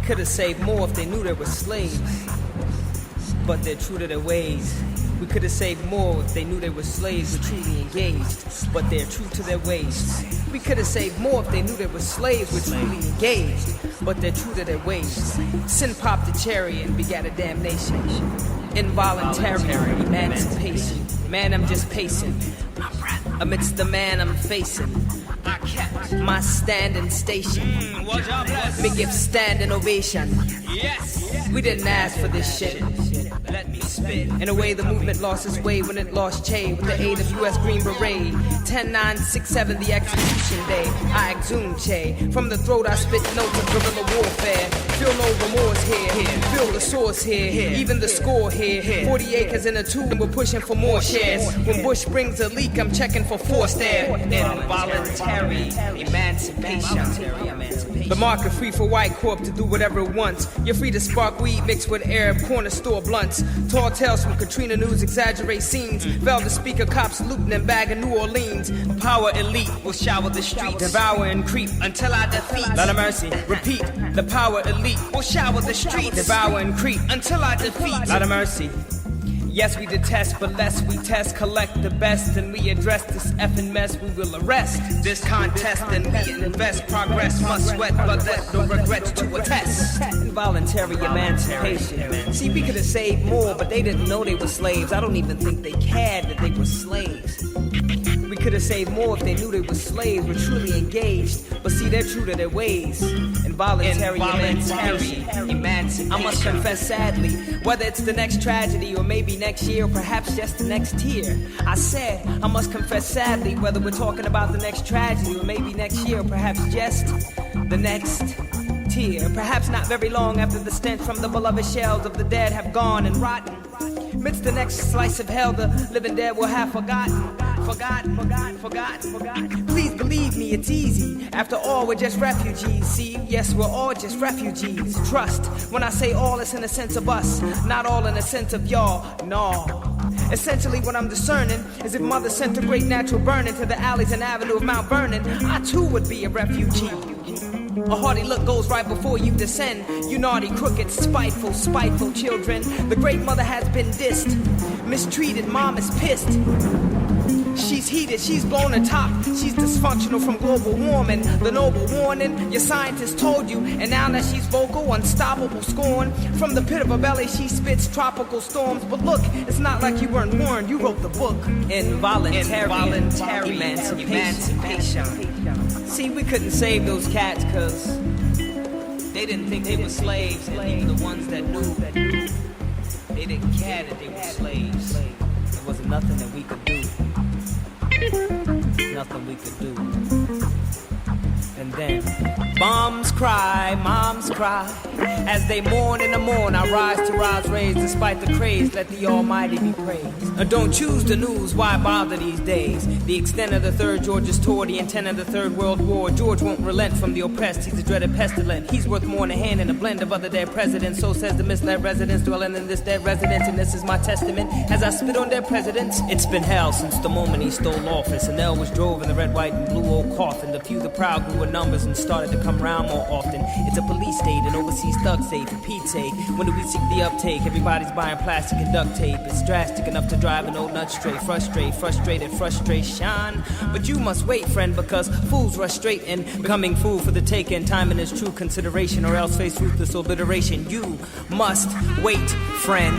could have saved more if they knew they were slaves, but they're true to their ways. We could have saved more if they knew they were slaves, were truly engaged, but they're true to their ways. We could have saved more if they knew they were slaves, were truly engaged, but they're true to their ways. Sin popped a cherry and begat a damnation. Involuntary emancipation. Man, I'm just pacing. Amidst the man I'm facing, I kept my standing station. Me give standing ovation. We didn't ask for this shit. Let me spit. In a way, the movement lost its way when it lost Che with the aid of U.S. Green Beret. 10-9-6-7, the execution day. I exhumed Che. From the throat, I spit notes of guerrilla warfare. Feel no remorse here. Feel the source here. Even the score here. 40 acres in a tube, and we're pushing for more shares. When Bush brings a leak, I'm checking for forced air. Involuntary emancipation. The market free for white corp to do whatever it wants. You're free to spark weed mixed with Arab corner store blunts. Tall tales from Katrina News exaggerate scenes. Velvet speaker cops looting and bagging New Orleans. Power elite will shower the streets, devour and creep until I defeat. Lot of mercy. Repeat. The power elite will shower the streets, devour and creep until I defeat. Lot of mercy. Yes, we detest, but less we test, collect the best, and we address this effing mess. We will arrest this contest, and we invest. Progress must sweat, but let no regrets to attest. Involuntary emancipation. See, we could have saved more, but they didn't know they were slaves. I don't even think they cared that they were slaves. We could have saved more if they knew they were slaves, were truly engaged. But see, they're true to their ways. Involuntary emancipation. I must confess sadly, whether it's the next tragedy or maybe next year or perhaps just the next year. I said, I must confess sadly, whether we're talking about the next tragedy or maybe next year or perhaps just the next tear. Perhaps not very long after the stench from the beloved shells of the dead have gone and rotten. Amidst the next slice of hell, the living dead will have forgotten. Please believe me, it's easy. After all, we're just refugees. See, yes, we're all just refugees. Trust, when I say all, it's in the sense of us, not all in the sense of y'all. No. Essentially, what I'm discerning is if Mother sent a great natural burning to the alleys and avenue of Mount Vernon, I too would be a refugee. A haughty look goes right before you descend. You naughty, crooked, spiteful children. The great mother has been dissed, mistreated, mom is pissed. She's heated, she's blown a top. She's dysfunctional from global warming. The noble warning, your scientists told you. And now that she's vocal, unstoppable scorn. From the pit of her belly, she spits tropical storms. But look, it's not like you weren't warned. You wrote the book. Involuntary emancipation. See, we couldn't save those cats because they didn't think they were slaves. And even the ones that knew, they didn't care that they were slaves. There wasn't nothing that we could do. Nothing we could do. And then moms cry, as they mourn in the morn. I rise to rise raised despite the craze. Let the Almighty be praised. Don't choose the news, why bother these days? The extent of the third George's tour, the intent of the Third World War. George won't relent from the oppressed. He's a dreaded pestilent. He's worth more than a hand in a blend of other dead presidents. So says the misled residents dwelling in this dead residence. And this is my testament as I spit on their presidents. It's been hell since the moment he stole office. And L was drove in the red, white, and blue old coffin. The few, the proud grew in numbers and started to come round more often. It's a police state, an overseas thug state. For Pete's sake, when do we seek the uptake? Everybody's buying plastic and duct tape. It's drastic enough to drive an old nut straight. Frustrated frustration. But you must wait, friend, because fools rush straight in, becoming food for the taking. Time in its true consideration, or else face ruthless obliteration. You must wait, friend.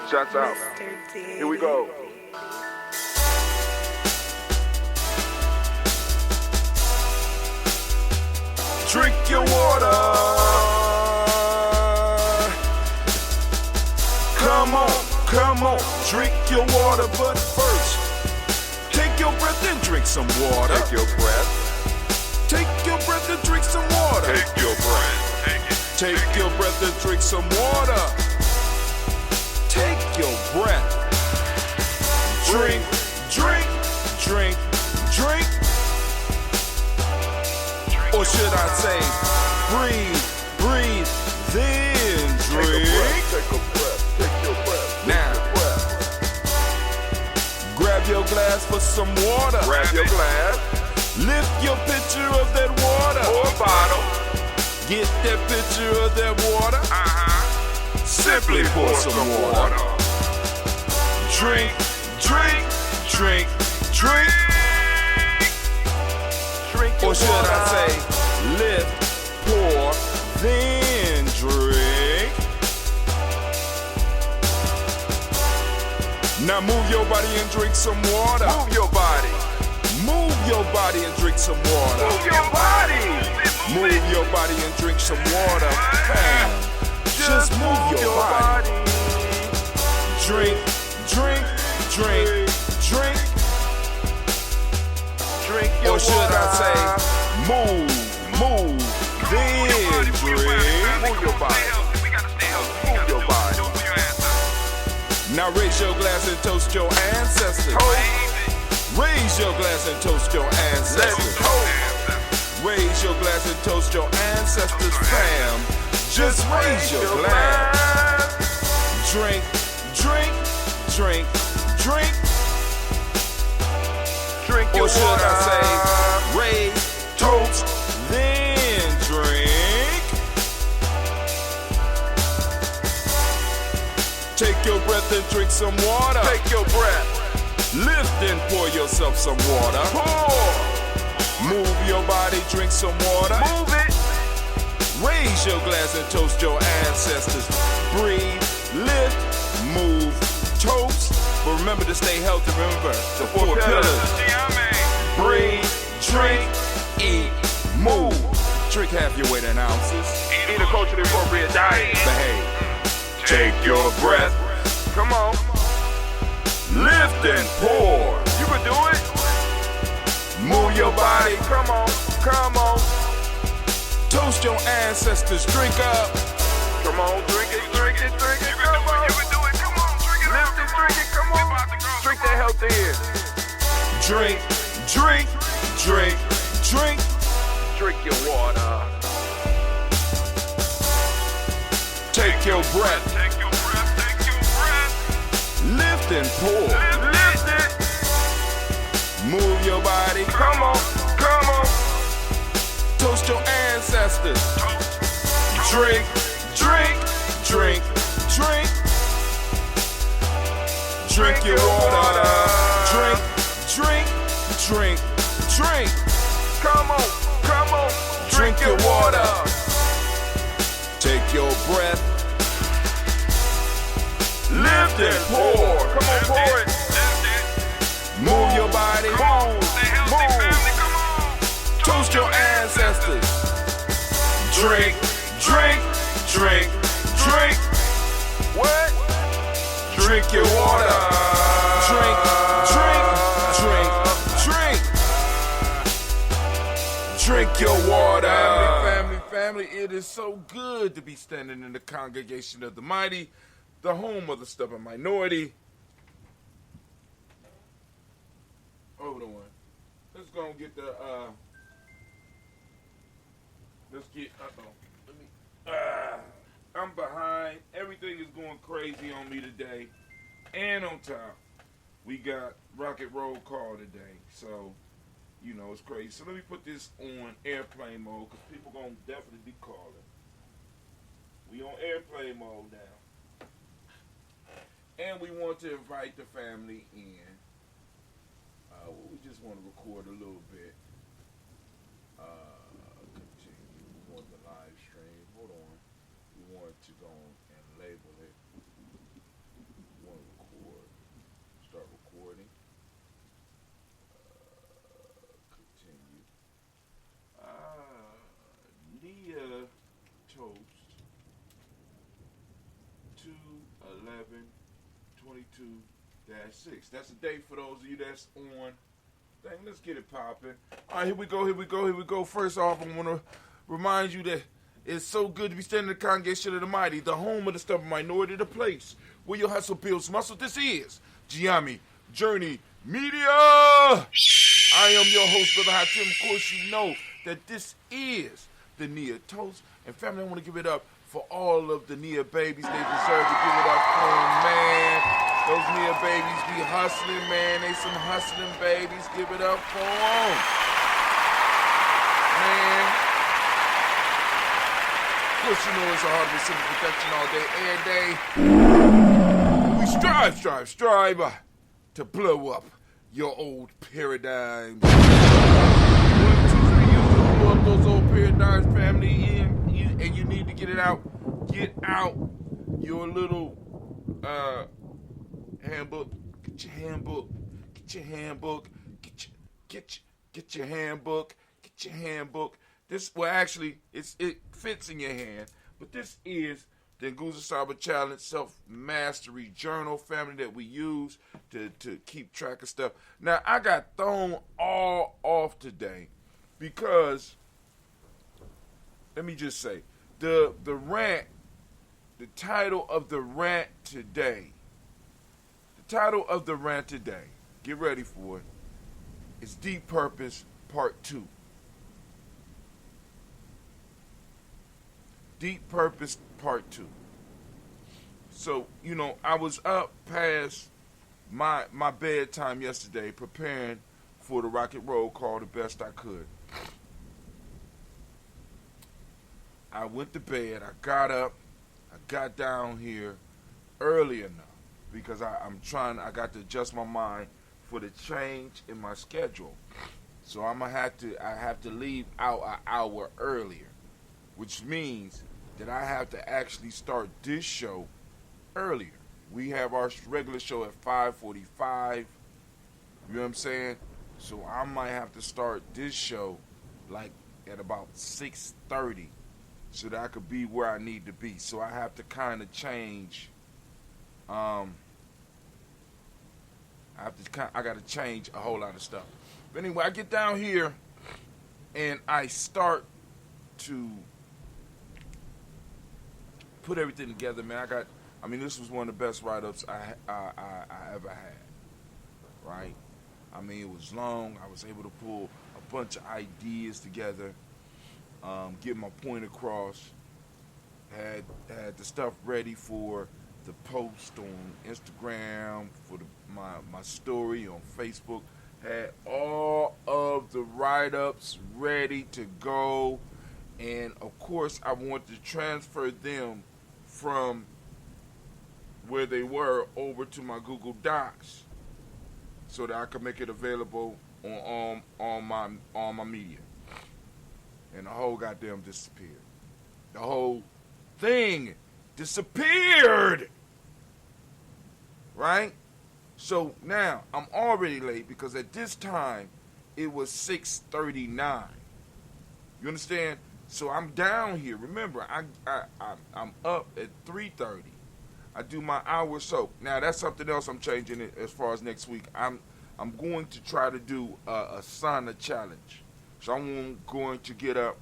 Shouts out. Here we go. Drink your water. Come on, drink your water, but first, take your breath and drink some water. Take your breath. Take your breath and drink some water. Take your breath. Take your breath and drink some water. Take your breath. Drink, drink, drink, drink. Or should I say, breathe, breathe, then drink. Take a breath, take your breath. Now, grab your glass for some water. Grab your glass. Lift your pitcher of that water. Or a bottle. Get that pitcher of that water. Simply pour some water. Drink, drink, drink, drink. Or should I say, lift, pour, then drink. Now move your body and drink some water. Move your body. Move your body and drink some water. Move your body. Move your body and drink some water. Bam. Just move your body. Drink, drink, drink, drink. Drink your or should water. I say, move, then drink. Move your body. Move your body. Now raise your glass and toast your ancestors. Raise your glass and toast your ancestors. Raise your glass and toast your ancestors, fam. Just raise your glass. Drink, drink, drink, drink. Drink your or should water. I say, raise, toast, then drink. Take your breath and drink some water. Take your breath. Lift and pour yourself some water. Pour. Move your body, drink some water. Move it. Raise your glass and toast your ancestors. Breathe, lift, move, toast. But remember to stay healthy. Remember the four pillars. Breathe, drink, eat, move. Drink half your weight in ounces. Eat a culturally appropriate diet. Behave. Take your breath. Come on. Lift and pour. You can do it. Move your body. Come on. Come on. Toast your ancestors. Drink up. Come on. Drink it. Drink it. Drink it. Come on. You can do it. Come on. Drink it. Lift and drink it. Come on. Drink that health in. Drink. Drink. Drink. Drink. Drink your water. Take your breath. Take your breath. Take your breath. Lift and pour. Lift it. Move your body. Come on. Come on. Toast your ancestors. Drink. Drink. Drink. Drink. Drink your water. Drink. Drink. Drink. Drink. Come on. Come on. Drink your water. Take your breath. Lift and pour. Come on, pour it. Move your body. Move. Toast your ancestors. Drink. Drink. Drink. Drink. What? Drink your water. Drink. Drink. Drink. Drink. Drink your water. Family, it is so good to be standing in the congregation of the mighty, the home of the stubborn minority. Hold on. Let's go and get the, I'm behind. Everything is going crazy on me today. And on top, we got rocket roll call today. So, you know, it's crazy. So let me put this on airplane mode because people going to definitely be calling. We on airplane mode now. And we want to invite the family in. We just want to record a little bit. Continue. We want the live stream. Hold on. We want to go and label it. 11/22-6. That's the date for those of you that's on. Dang, let's get it popping. All right, here we go. First off, I want to remind you that it's so good to be standing in the congregation of the mighty, the home of the stubborn minority, the place where your hustle builds muscle. This is Gye-Nyame Journey Media. I am your host, Brother Hot Tim. Of course, you know that this is the Nia Toast. And family, I want to give it up for all of the Nia babies. They deserve to give it up for them, man. Those Nia babies be hustling, man. They some hustling babies. Give it up for them. Man. Of course, you know it's a hard to see protection all day, every day. We strive to blow up your old paradigms. 1, 2, 3, you blow up those old paradigms, family, and you need to get it out. Get out your little handbook. Get your handbook. Get your handbook. Get your handbook. Get your handbook. This, well, actually, it fits in your hand, but this is the Nguza Saba Challenge Self-Mastery Journal, family, that we use to keep track of stuff. Now, I got thrown all off today because, let me just say, the rant, the title of the rant today, get ready for it, is Deep Purpose Part 2. Deep Purpose Part 2. So, you know, I was up past my bedtime yesterday preparing for the rock and roll call the best I could. I went to bed, I got up, I got down here early enough because I got to adjust my mind for the change in my schedule. So I have to leave out an hour earlier, which means that I have to actually start this show earlier. We have our regular show at 5:45. You know what I'm saying? So I might have to start this show like at about 6:30 so that I could be where I need to be. So I have to kind of change. I got to change a whole lot of stuff. But anyway, I get down here and I start to put everything together, man. This was one of the best write-ups I ever had, right? I mean, it was long. I was able to pull a bunch of ideas together, get my point across, had the stuff ready for the post on Instagram, for my story on Facebook, had all of the write-ups ready to go, and of course I wanted to transfer them from where they were over to my Google Docs so that I could make it available on my media. And the whole goddamn disappeared. The whole thing disappeared. Right? So now I'm already late because at this time it was 6:39. You understand? So I'm down here. Remember, I'm up at 3:30. I do my hour soak. Now that's something else I'm changing it as far as next week. I'm going to try to do a sauna challenge. So I'm going to get up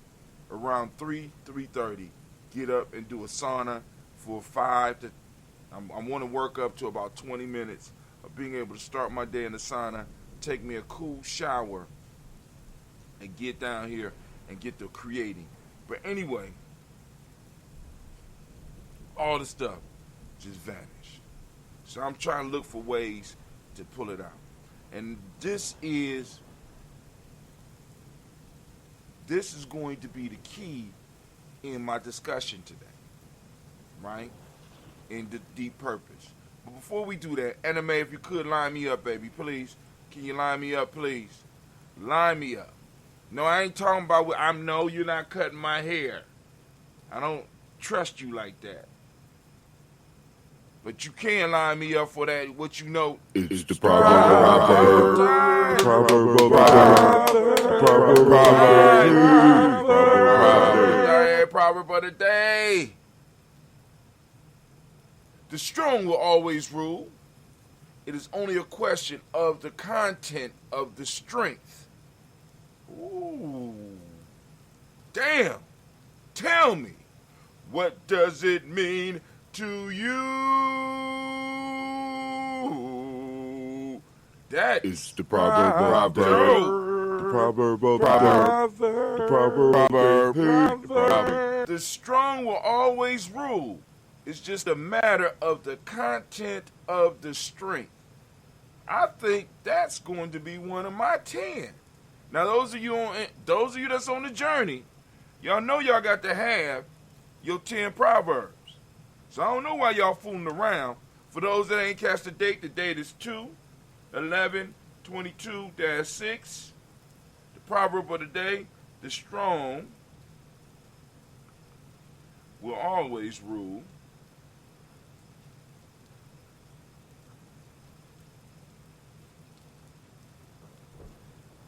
around 3:30. Get up and do a sauna for 5 to. I want to work up to about 20 minutes of being able to start my day in the sauna, take me a cool shower, and get down here and get to creating. But anyway, all the stuff just vanished. So I'm trying to look for ways to pull it out. And this is going to be the key in my discussion today, right? In the deep purpose. But before we do that, Anime, if you could line me up, baby, please. Can you line me up, please? Line me up. No, I ain't talking about I know you're not cutting my hair. I don't trust you like that. But you can line me up for that, what you know. It's the proverb. Proverb of the day. The strong will always rule. It is only a question of the content of the strength. Ooh. Damn. Tell me, what does it mean to you? That It's the proverb. The proverb. The strong will always rule. It's just a matter of the content of the strength. I think that's going to be one of my 10. Now, those of you that's on the journey, y'all know y'all got to have your 10 proverbs. So I don't know why y'all fooling around. For those that ain't catch the date is 2/11/22-6. The proverb of the day: the strong will always rule.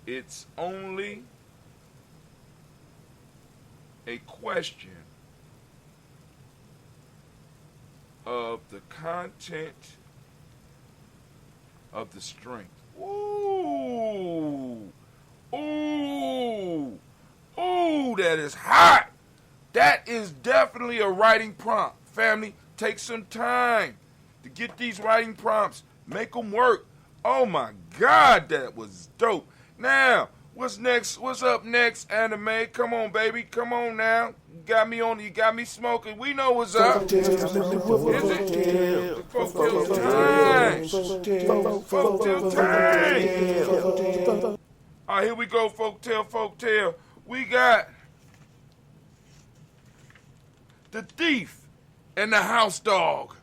It's only a question of the content of the strength. Ooh. Ooh. Ooh, that is hot. That is definitely a writing prompt. Family, take some time to get these writing prompts. Make them work. Oh my God, that was dope. Now, what's next? What's up next, Anime? Come on, baby. Come on now. You got me smoking. We know what's up. Is it? Folktale time. Folktale time. All right, here we go, folktale. We got the thief and the house dog.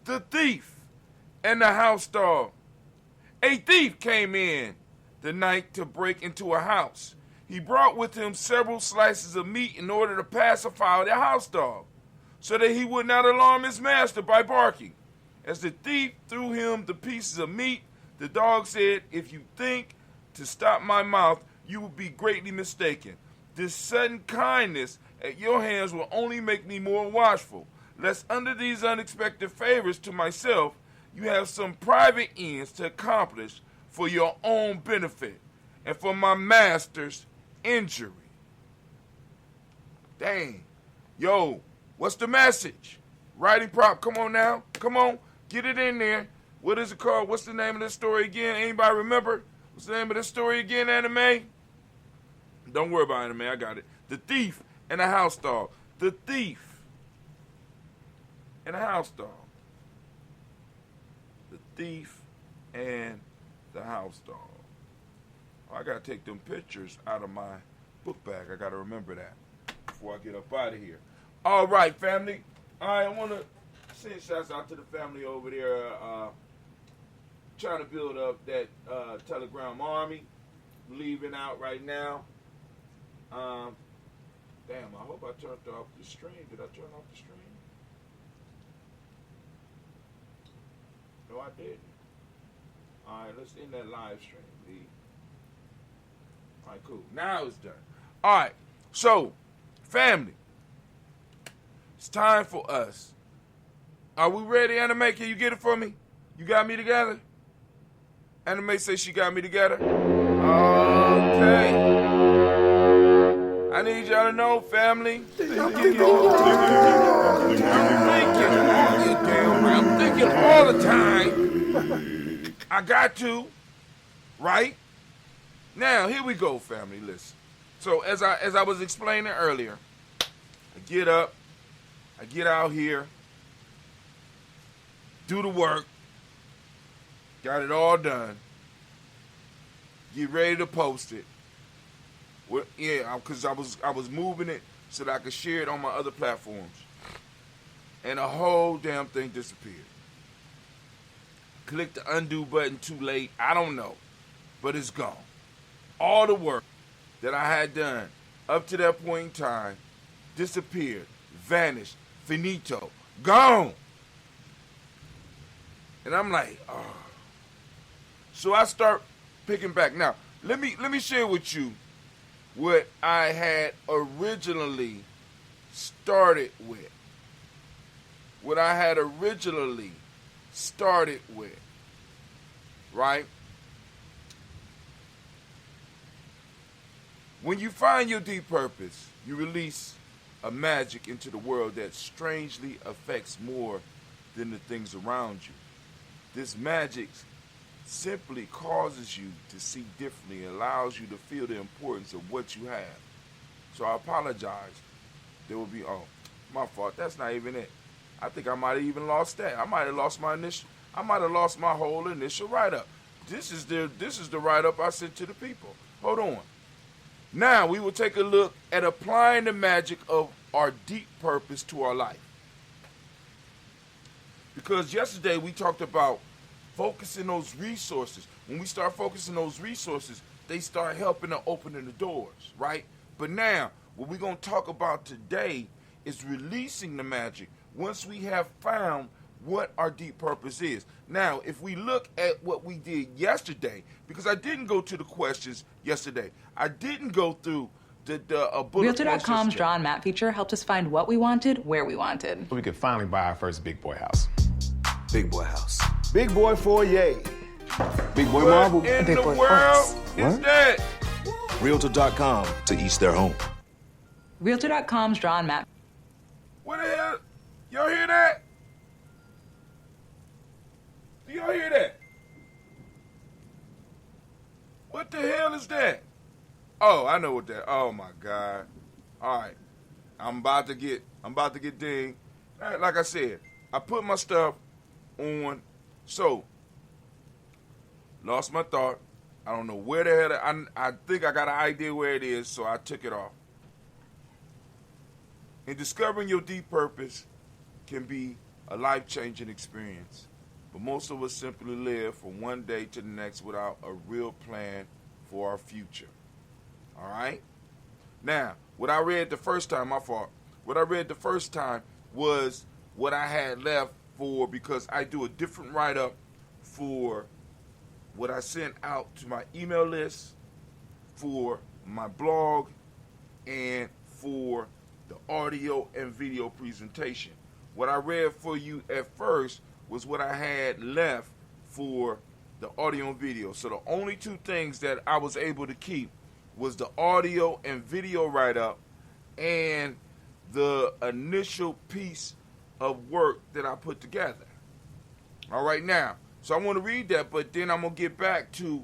The thief and the house dog. A thief came in the night to break into a house. He brought with him several slices of meat in order to pacify the house dog, so that he would not alarm his master by barking. As the thief threw him the pieces of meat, the dog said, "If you think to stop my mouth, you will be greatly mistaken. This sudden kindness at your hands will only make me more watchful, lest under these unexpected favors to myself, you have some private ends to accomplish for your own benefit and for my master's injury." Dang. Yo, what's the message? Writing prop, come on now. Come on, get it in there. What is it called? What's the name of the story again? Anybody remember? What's the name of the story again, Anime? Don't worry about Anime, I got it. The thief and the house dog. The thief and the house dog. The thief and the house dog. Oh, I gotta take them pictures out of my book bag. I gotta remember that before I get up out of here. All right, family. All right, I wanna send shouts out to the family over there, trying to build up that Telegram army. Leaving out right now. Damn, I hope I turned off the stream. Did I turn off the stream? No, I didn't. All right, let's end that live stream, Lee. All right, cool. Now it's done. All right, so, family, it's time for us. Are we ready, Anime? Can you get it for me? You got me together? Anime says she got me together. Okay. I need y'all to know, family. I'm thinking all the time. I got to, right? Now, here we go, family. Listen. So, as I was explaining earlier, I get up, I get out here, do the work, got it all done, get ready to post it. Well, yeah, because I was moving it so that I could share it on my other platforms, and the whole damn thing disappeared. Click the undo button too late. I don't know, but it's gone. All the work that I had done up to that point in time disappeared, vanished, finito, gone. And I'm like, oh. So I start picking back. Now, let me share with you what I had originally started with. what I had originally started with, right? When you find your deep purpose, you release a magic into the world that strangely affects more than the things around you. This magic simply causes you to see differently and allows you to feel the importance of what you have. So I apologize. There will be, oh, my fault. That's not even it. I think I might have even lost that. I might have lost my whole initial write-up. This is the write-up I sent to the people. Hold on. Now we will take a look at applying the magic of our deep purpose to our life. Because yesterday we talked about focusing those resources. When we start focusing those resources, they start helping to opening the doors, right? But now, what we're going to talk about today is releasing the magic once we have found what our deep purpose is. Now, if we look at what we did yesterday, because I didn't go to the questions yesterday, I didn't go through the bullet Realtor.com's draw and map feature helped us find what we wanted, where we wanted. We could finally buy our first big boy house. Big boy house. Big boy foyer. Big boy What marble. in Big the boy world quartz. is that? Realtor.com to each their home. Realtor.com's draw and map. What the hell? Y'all hear that? Do y'all hear that? What the hell is that? Oh, I know what that. Oh my God. All right. I'm about to get dinged. Like I said, I put my stuff on. So, lost my thought. I don't know where the hell. I think I got an idea where it is, so I took it off. And discovering your deep purpose can be a life-changing experience. But most of us simply live from one day to the next without a real plan for our future. All right? Now, what I read the first time, my fault. What I read the first time was what I had left for, because I do a different write-up for what I sent out to my email list, for my blog, and for the audio and video presentation. What I read for you at first was what I had left for the audio and video. So the only two things that I was able to keep was the audio and video write-up and the initial piece of work that I put together. All right, now, so I want to read that, but then I'm going to get back to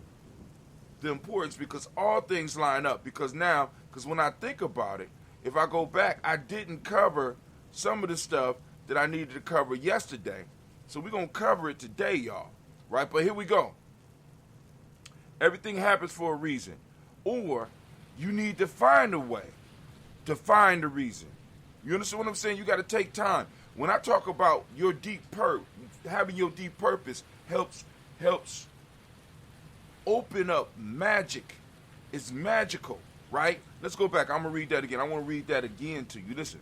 the importance, because all things line up. Because when I think about it, if I go back, I didn't cover some of the stuff that I needed to cover yesterday. So we're going to cover it today, y'all. Right? But here we go. Everything happens for a reason. Or you need to find a way to find the reason. You understand what I'm saying? You got to take time. When I talk about your having your deep purpose helps open up magic. It's magical, right? Let's go back. I'm going to read that again. I want to read that again to you. Listen.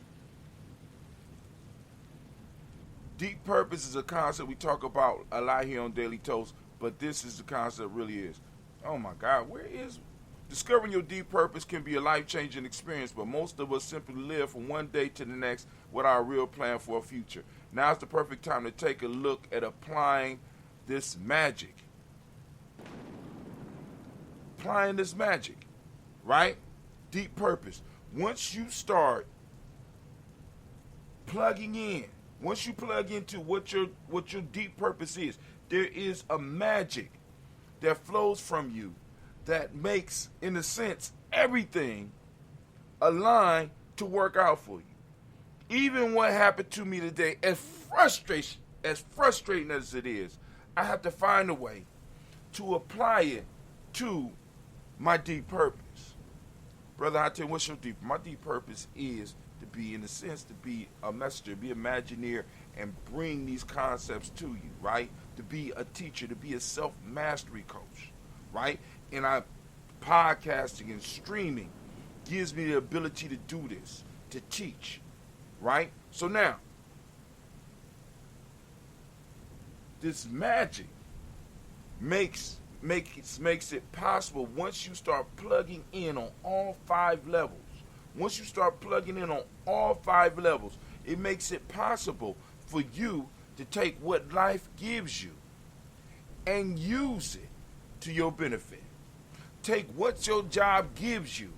Deep purpose is a concept we talk about a lot here on Daily Toast, but this is the concept really is. Oh my God, where is... Discovering your deep purpose can be a life-changing experience, but most of us simply live from one day to the next without a real plan for a future. Now's the perfect time to take a look at applying this magic. Applying this magic, right? Deep purpose. Once you start plugging in, once you plug into what your deep purpose is, there is a magic that flows from you that makes, in a sense, everything align to work out for you. Even what happened to me today, as frustrating as it is, I have to find a way to apply it to my deep purpose. Brother, I tell you, what's your deep? My deep purpose is to be, in a sense, to be a messenger, be an Imagineer, and bring these concepts to you, right? To be a teacher, to be a self-mastery coach, right? And podcasting and streaming gives me the ability to do this, to teach, right? So now, this magic makes it possible once you start plugging in on all 5 levels. Once you start plugging in on all 5 levels, it makes it possible for you to take what life gives you and use it to your benefit. Take what your job gives you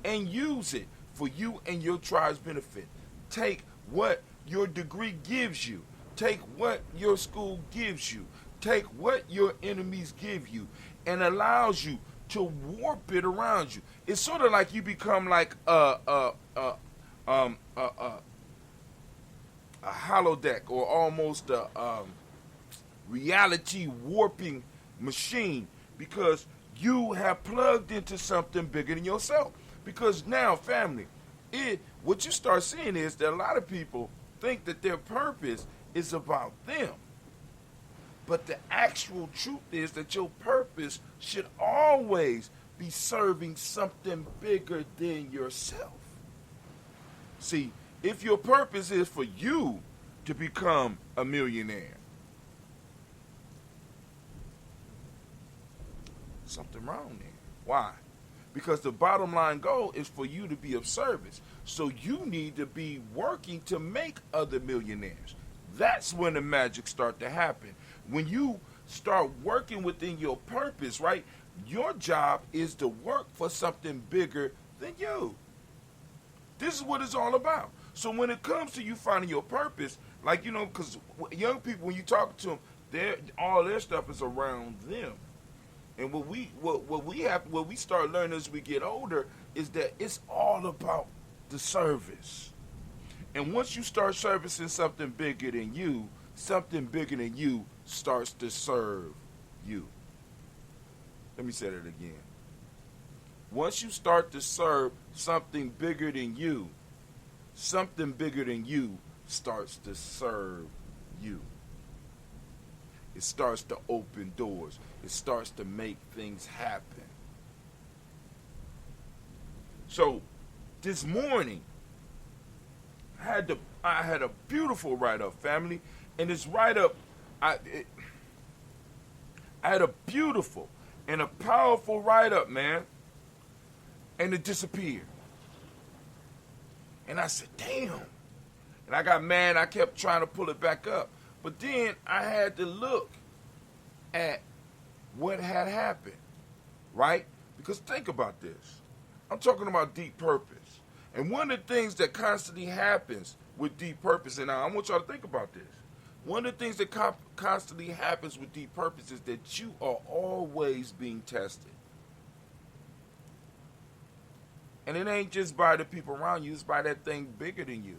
and use it for you and your tribe's benefit. Take what your degree gives you. Take what your school gives you. Take what your enemies give you and allows you to warp it around you. It's sort of like you become like a holodeck, or almost a reality warping machine, because you have plugged into something bigger than yourself. Because now, family, what you start seeing is that a lot of people think that their purpose is about them. But the actual truth is that your purpose should always be serving something bigger than yourself. See, if your purpose is for you to become a millionaire, something wrong there. Why? Because the bottom line goal is for you to be of service. So you need to be working to make other millionaires. That's when the magic start to happen. When you start working within your purpose, right? Your job is to work for something bigger than you. This is what it's all about. So when it comes to you finding your purpose, like, you know, because young people, when you talk to them, all their stuff is around them. And what we start learning as we get older is that it's all about the service. And once you start servicing something bigger than you starts to serve you. Let me say that again. Once you start to serve something bigger than you starts to serve you. It starts to open doors. It starts to make things happen. So this morning, I had a beautiful write-up, family. And this write-up, I had a beautiful and a powerful write-up, man. And it disappeared. And I said, damn. And I got mad. I kept trying to pull it back up. But then I had to look at what had happened, right? Because think about this. I'm talking about deep purpose. And one of the things that constantly happens with deep purpose, and I want y'all to think about this. One of the things that constantly happens with deep purpose is that you are always being tested. And it ain't just by the people around you, it's by that thing bigger than you.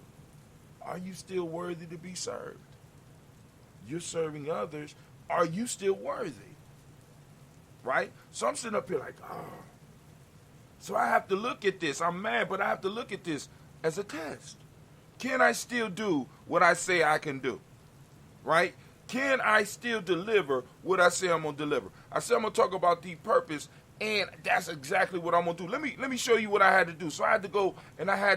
Are you still worthy to be served? You're serving others. Are you still worthy? Right? So I'm sitting up here like, oh. So I have to look at this. I'm mad, but I have to look at this as a test. Can I still do what I say I can do? Right? Can I still deliver what I say I'm going to deliver? I said I'm going to talk about deep purpose, and that's exactly what I'm going to do. Let me show you what I had to do. So I had to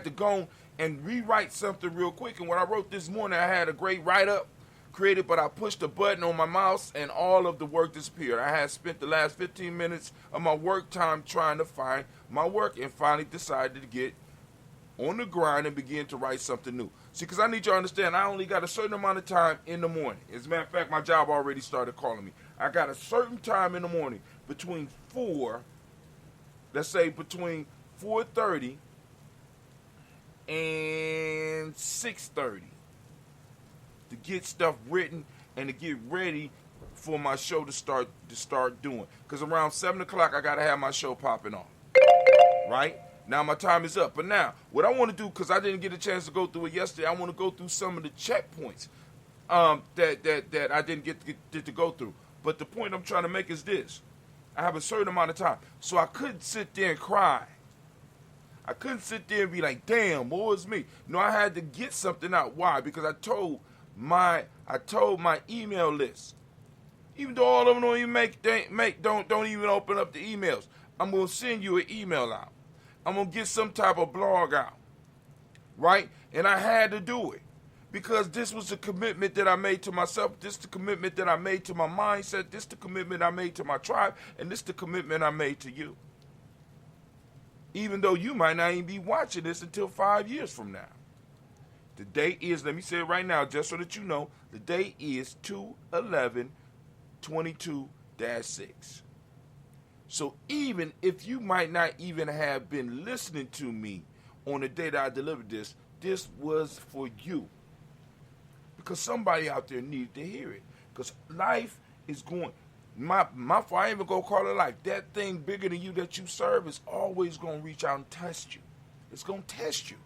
go and rewrite something real quick. And when I wrote this morning, I had a great write-up created, but I pushed a button on my mouse and all of the work disappeared. I had spent the last 15 minutes of my work time trying to find my work and finally decided to get on the grind and begin to write something new. See, because I need you to understand, I only got a certain amount of time in the morning. As a matter of fact, my job already started calling me. I got a certain time in the morning between 4:30 and 6:30 to get stuff written and to get ready for my show to start doing. Because around 7 o'clock, I got to have my show popping off. Right? Now my time is up. But now, what I want to do, because I didn't get a chance to go through it yesterday, I want to go through some of the checkpoints that I didn't get to go through. But the point I'm trying to make is this. I have a certain amount of time. So I couldn't sit there and cry. I couldn't sit there and be like, damn, what was me? No, I had to get something out. Why? Because I told my email list, even though all of them don't even don't even open up the emails, I'm going to send you an email out. I'm going to get some type of blog out, right? And I had to do it because this was a commitment that I made to myself. This is the commitment that I made to my mindset. This is the commitment I made to my tribe. And this is the commitment I made to you. Even though you might not even be watching this until 5 years from now. The date is, let me say it right now, just so that you know, the date is 2/11/22-6. So even if you might not even have been listening to me on the day that I delivered this, this was for you. Because somebody out there needed to hear it. Because life is going, I ain't even going to call it life. That thing bigger than you that you serve is always going to reach out and test you. It's going to test you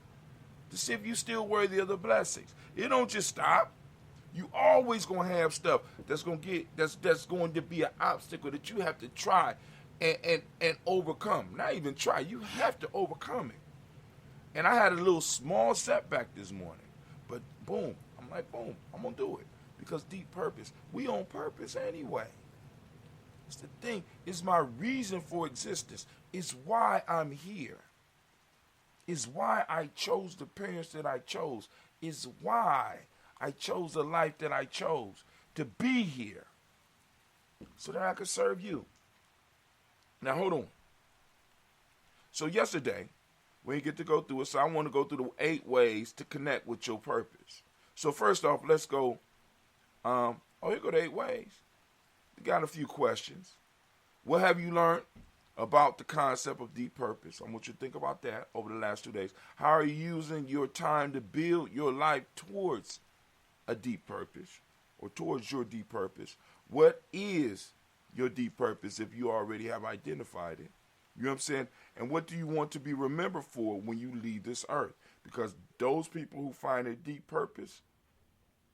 to see if you're still worthy of the blessings. It don't just stop. You always going to have stuff that's going to be an obstacle that you have to try and overcome. Not even try. You have to overcome it. And I had a little small setback this morning. But boom. I'm like, boom. I'm going to do it. Because deep purpose. We on purpose anyway. It's the thing. It's my reason for existence. It's why I'm here. It's why I chose the parents that I chose. It's why I chose the life that I chose. To be here. So that I could serve you. Now, hold on. So yesterday, we didn't get to go through it, so I want to go through the 8 ways to connect with your purpose. So first off, let's go. Here go the 8 ways. We got a few questions. What have you learned about the concept of deep purpose? I want you to think about that over the last 2 days. How are you using your time to build your life towards a deep purpose or towards your deep purpose? What is your deep purpose if you already have identified it? You know what I'm saying? And what do you want to be remembered for when you leave this earth? Because those people who find a deep purpose,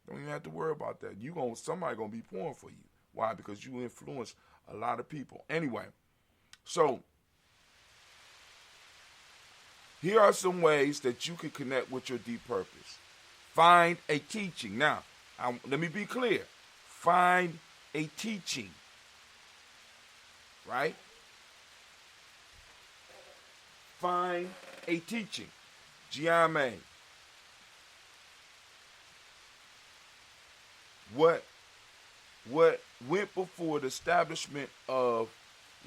don't even have to worry about that. Somebody gonna be pouring for you. Why? Because you influence a lot of people. Anyway, so here are some ways that you can connect with your deep purpose. Find a teaching. Now, let me be clear. Find a teaching. Right? Find a teaching. Gye-Nyame. What went before the establishment of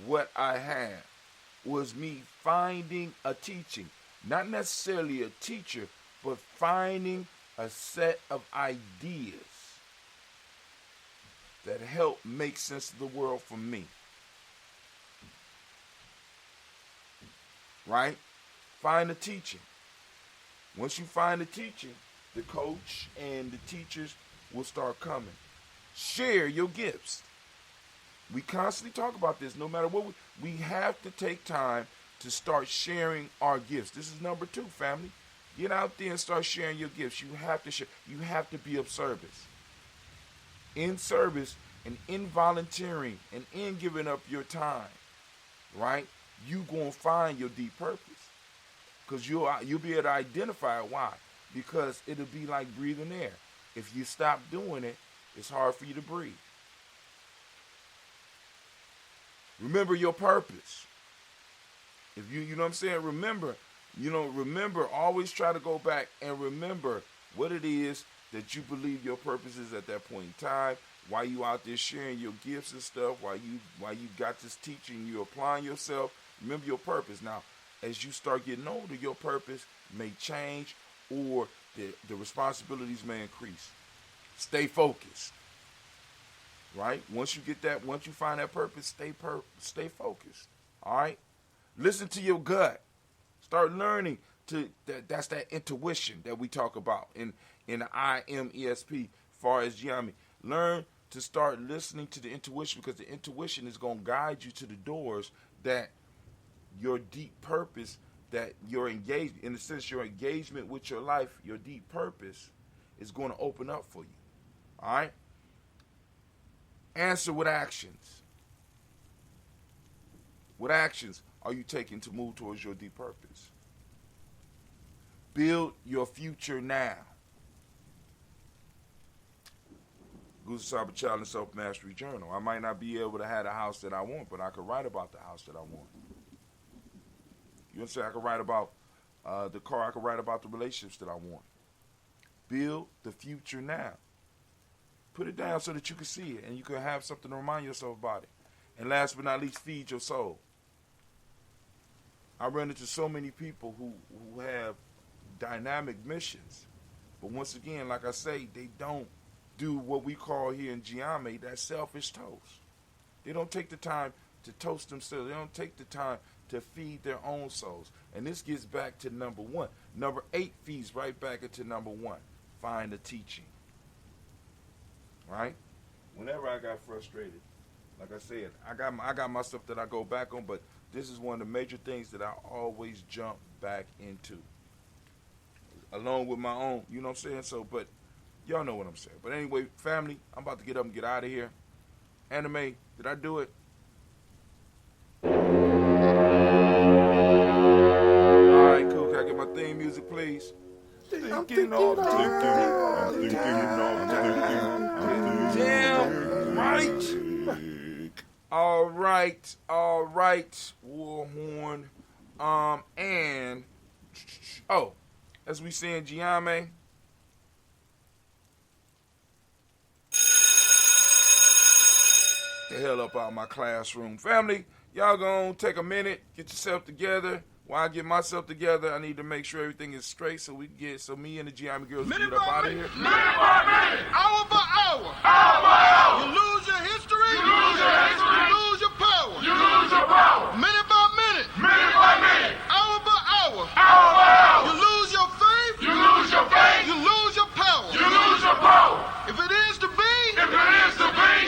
what I had was me finding a teaching. Not necessarily a teacher, but finding a set of ideas that help make sense of the world for me. Right? Find a teaching. Once you find a teaching, the coach and the teachers will start coming. Share your gifts. We constantly talk about this. No matter what, we have to take time to start sharing our gifts. This is number 2, family. Get out there and start sharing your gifts. You have to share. You have to be of service. In service and in volunteering and in giving up your time, right? You gonna find your deep purpose. Because you'll be able to identify it. Why? Because it'll be like breathing air. If you stop doing it, it's hard for you to breathe. Remember your purpose. If you know what I'm saying? Remember, always try to go back and remember what it is that you believe your purpose is at that point in time, why you out there sharing your gifts and stuff, why you got this teaching, you applying yourself. Remember your purpose. Now, as you start getting older, your purpose may change or the responsibilities may increase. Stay focused. Right? Once you find that purpose, stay focused. All right? Listen to your gut. Start learning that's that intuition that we talk about in the IMESP, far as Gye-Nyame. Learn to start listening to the intuition, because the intuition is going to guide you to the doors that your deep purpose, that your engagement, in a sense, your engagement with your life, your deep purpose is going to open up for you. All right? Answer with actions. What actions are you taking to move towards your deep purpose? Build your future now. Goose Cyber Child and Self-Mastery Journal. I might not be able to have the house that I want, but I could write about the house that I want. You understand? I could write about the car. I could write about the relationships that I want. Build the future now. Put it down so that you can see it and you can have something to remind yourself about it. And last but not least, feed your soul. I run into so many people who have dynamic missions, But once again, like I say, they don't do what we call here in Gye-Nyame that selfish toast. They don't take the time to toast themselves. They don't take the time to feed their own souls. And this gets back to number 1. Number 8 feeds right back into number 1. Find a teaching. Right? Whenever I got frustrated, like I said, I got my stuff that I go back on, but this is one of the major things that I always jump back into. Along with my own, you know what I'm saying? So, but y'all know what I'm saying. But anyway, family, I'm about to get up and get out of here. Anime, did I do it? All right, cool. Can I get my theme music, please? I'm thinking all the time. Damn right. All right. Warhorn. And as we say in Gye-Nyame, the hell up out of my classroom. Family, y'all gonna take a minute, get yourself together. While I get myself together, I need to make sure everything is straight so we can so me and the Gye-Nyame girls can get up out of here. Minute by minute, hour by hour, hour by hour. You lose your history, you lose your history, you lose your power, you lose your power. Minute by minute, hour by hour, hour by hour. You lose your faith, you lose your faith, you lose your power, you lose your power. If it is to be,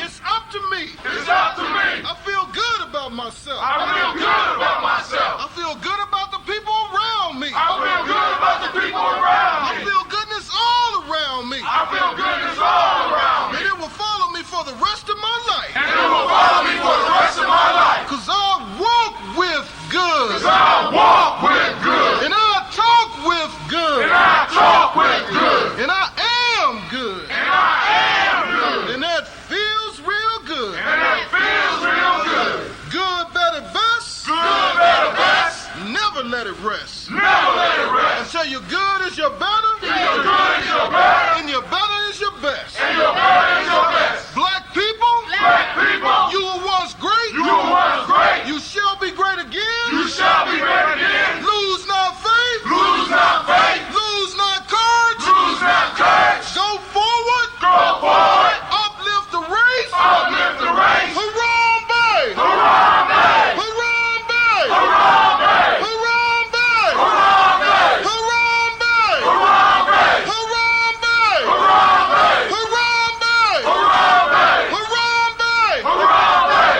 it's up to me. It's up to me. I feel good about myself. I feel good about myself. I feel good about the people around me. I feel good about the people around me. I feel goodness all around me. I feel goodness all around me. And it will follow me for the rest of my life. And it will follow me for the rest of my life. Cause I walk with good. Cause I walk with good. And I talk with good. And I talk with good. And I am good. And I am good. And that feels real good. And that feels real good. Good, better, best. Good, better, best. Never let it rest. Never let it rest. Until your good is your better. Till your good is your better. And your better is your best. And your better is your best. Black people. You were once great. You were once great. You shall be great again. You shall be great again. Lose not faith. Lose not faith. Lose not courage. Lose not courage. Go forward. Go forward. Uplift the race. Uplift the race. Harambe. Harambe. Harambe. Harambe. Harambe. Harambe. Harambe. Harambe. Harambe. Harambe. Harambe. Harambe.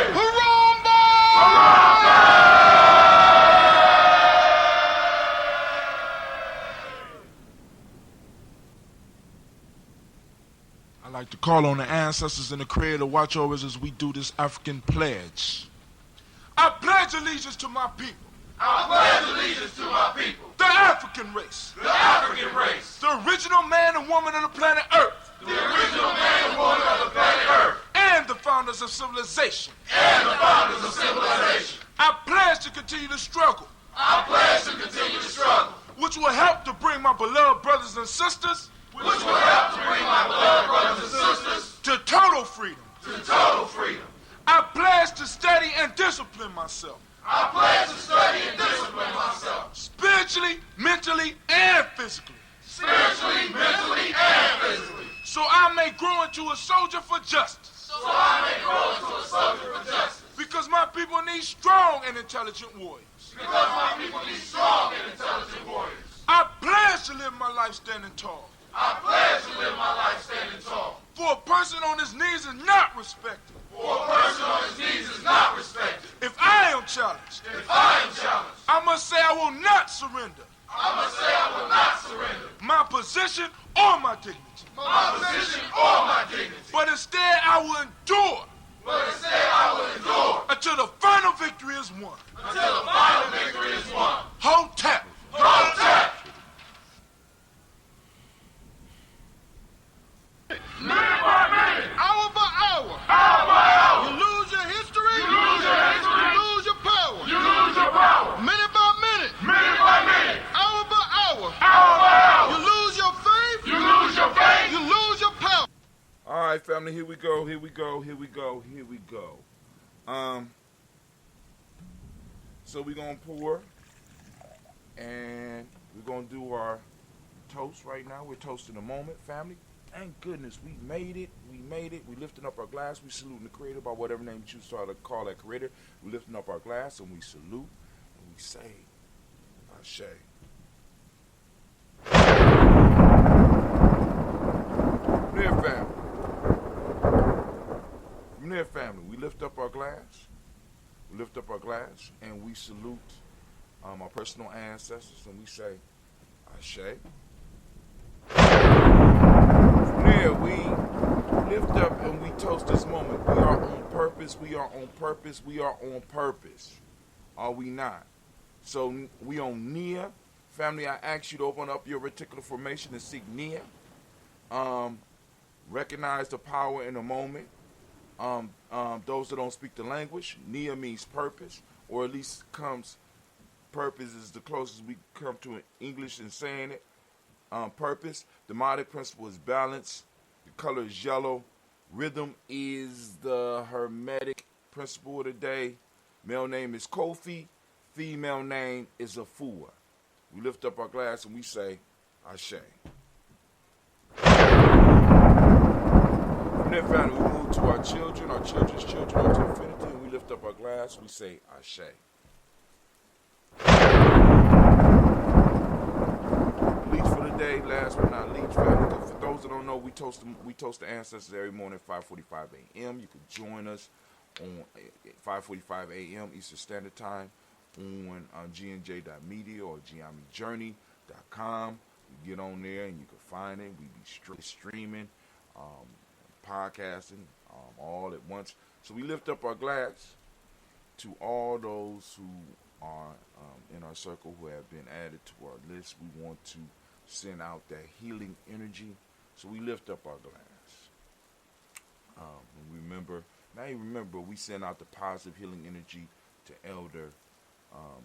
Harambe. Harambe. I like to call on the ancestors and the Creator to watch over us as we do this African pledge. I pledge allegiance to my people. I pledge allegiance to my people. The African race. The African race. The original man and woman of the planet Earth. The original man and woman of the planet Earth. And the founders of civilization. And the founders of civilization. I pledge to continue to struggle. I pledge to continue to struggle. Which will help to bring my beloved brothers and sisters. Which will help to bring my beloved brothers and sisters. To total freedom. To total freedom. I pledge to study and discipline myself. I pledge to study and discipline myself. Spiritually, mentally, and physically. Spiritually, mentally, and physically. So I may grow into a soldier for justice. So I may grow into a soldier for justice. Because my people need strong and intelligent warriors. Because my people need strong and intelligent warriors. I pledge to live my life standing tall. I pledge to live my life standing tall. For a person on his knees is not respected. For a person on his knees is not respected. If I am challenged, I must say I will not surrender. I must say I will not surrender. My position or my dignity. My position or my dignity. But instead I will endure. But instead I will endure. Until the final victory is won. Until the final victory is won. Hold tap. Hold tap. Minute by minute, hour by hour, hour by hour. You lose your history, you lose your history, you lose your power, you lose your power. Minute by minute, hour by hour, hour by hour. You lose your faith, you lose your faith, you lose your power. All right, family, here we go. So we're gonna pour, and we're gonna do our toast right now. We're toasting the moment, family. Thank goodness we made it. We made it. We lifting up our glass. We saluting the creator by whatever name you choose to call that creator. We lifting up our glass and we salute and we say, Ashe. From there, family, we lift up our glass. We lift up our glass and we salute our personal ancestors and we say, Ashe. From there, we lift up and we toast this moment. We are on purpose. We are on purpose. We are on purpose. Are we not? So we on Nia. Family, I ask you to open up your reticular formation and seek Nia. Recognize the power in the moment. Those that don't speak the language, Nia means purpose, or at least purpose is the closest we come to English in saying it. Purpose. The demonic principle is balance. The color is yellow. Rhythm is the hermetic principle of the day. Male name is Kofi. Female name is Afua. We lift up our glass and we say, Ashe. From there, family, we move to our children's children, unto infinity, and we lift up our glass, we say, Ashe. Leech for the day, last but not least, family. For those that don't know, we toast the ancestors every morning at 5:45 a.m. You can join us on 5:45 a.m. Eastern Standard Time on GNJ.media or GyeNyameJourney.com. You get on there and you can find it. We be streaming, podcasting, all at once. So we lift up our glass to all those who are in our circle who have been added to our list. We want to send out that healing energy. So we lift up our glass. Remember, we send out the positive healing energy to Elder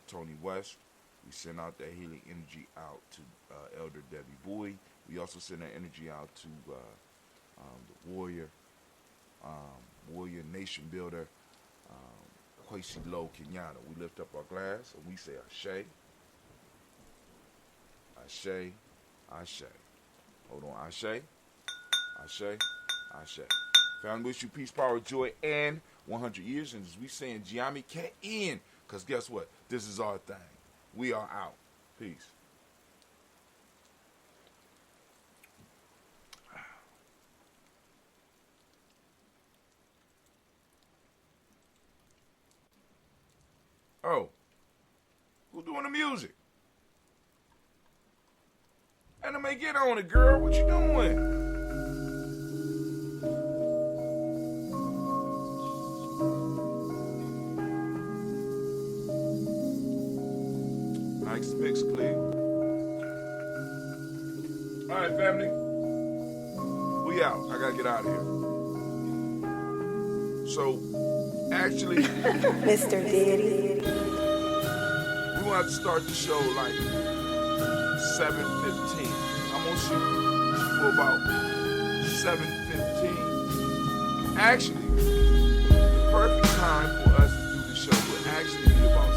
Tony West. We send out that healing energy out to Elder Debbie Bowie. We also send that energy out to the warrior nation builder, Kwesi Lo Kenyatta. We lift up our glass and we say Ashe, Ashe, Ashe. Hold on, Ashe, Ashe, Ashe. Family, wish you peace, power, joy, and 100 years. And as we say in Gye-Nyame, can't end. Because guess what? This is our thing. We are out. Peace. Oh, who's doing the music? Anime, get on it, girl. What you doing? Nice mix, Cleve. All right, family. We out. I gotta get out of here. So, actually, Mr. Diddy. we want to start the show like 7:15. I'm gonna shoot for about 7:15. Actually, the perfect time for us to do the show would actually be about